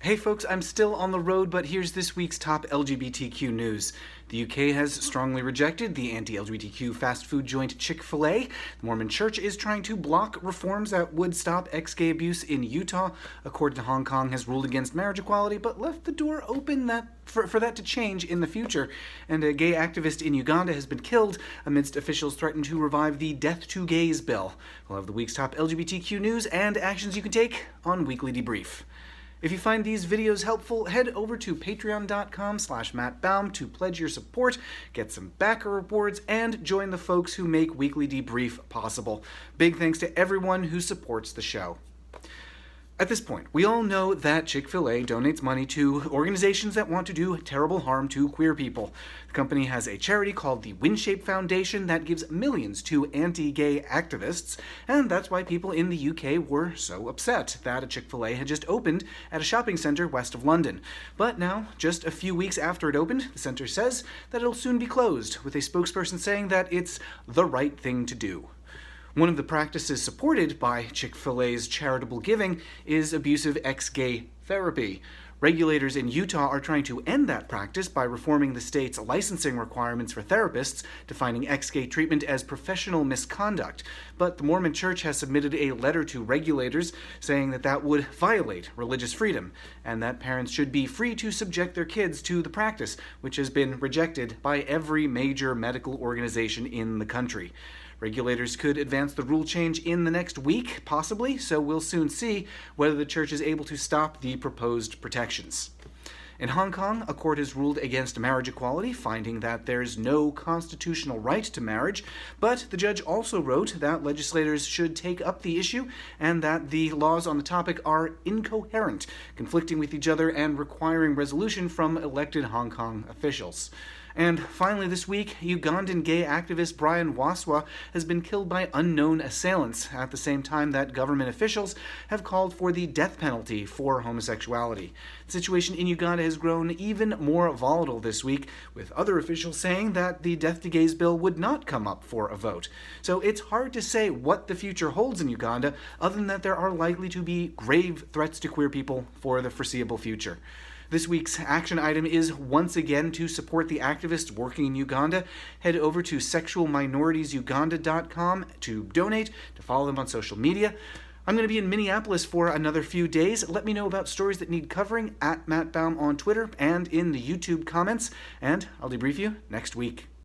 Hey folks, I'm still on the road, but here's this week's top LGBTQ news. The UK has strongly rejected the anti-LGBTQ fast food joint Chick-fil-a. The Mormon Church is trying to block reforms that would stop ex-gay abuse in Utah. A court in Hong Kong has ruled against marriage equality, but left the door open for that to change in the future. And a gay activist in Uganda has been killed amidst officials threaten to revive the Death to Gays bill. We'll have the week's top LGBTQ news and actions you can take on Weekly Debrief. If you find these videos helpful, head over to patreon.com/mattbaum to pledge your support, get some backer rewards, and join the folks who make Weekly Debrief possible. Big thanks to everyone who supports the show. At this point, we all know that Chick-fil-a donates money to organizations that want to do terrible harm to queer people. The company has a charity called the Winshape Foundation that gives millions to anti-gay activists, and that's why people in the UK were so upset that a Chick-fil-a had just opened at a shopping centre west of London. But now, just a few weeks after it opened, the centre says that it'll soon be closed, with a spokesperson saying that it's the right thing to do. One of the practices supported by Chick-fil-a's charitable giving is abusive ex-gay therapy. Regulators in Utah are trying to end that practice by reforming the state's licensing requirements for therapists, defining ex-gay treatment as professional misconduct. But the Mormon Church has submitted a letter to regulators saying that that would violate religious freedom, and that parents should be free to subject their kids to the practice, which has been rejected by every major medical organization in the country. Regulators could advance the rule change in the next week, possibly, so we'll soon see whether the church is able to stop the proposed protections. In Hong Kong, a court has ruled against marriage equality, finding that there's no constitutional right to marriage, but the judge also wrote that legislators should take up the issue and that the laws on the topic are incoherent, conflicting with each other and requiring resolution from elected Hong Kong officials. And finally this week, Ugandan gay activist Brian Waswa has been killed by unknown assailants at the same time that government officials have called for the death penalty for homosexuality. The situation in Uganda has grown even more volatile this week, with other officials saying that the Death to Gays bill would not come up for a vote. So it's hard to say what the future holds in Uganda, other than that there are likely to be grave threats to queer people for the foreseeable future. This week's action item is once again to support the activists working in Uganda. Head over to sexualminoritiesusuganda.com to donate, to follow them on social media. I'm going to be in Minneapolis for another few days. Let me know about stories that need covering at Matt Baum on Twitter and in the YouTube comments, and I'll debrief you next week.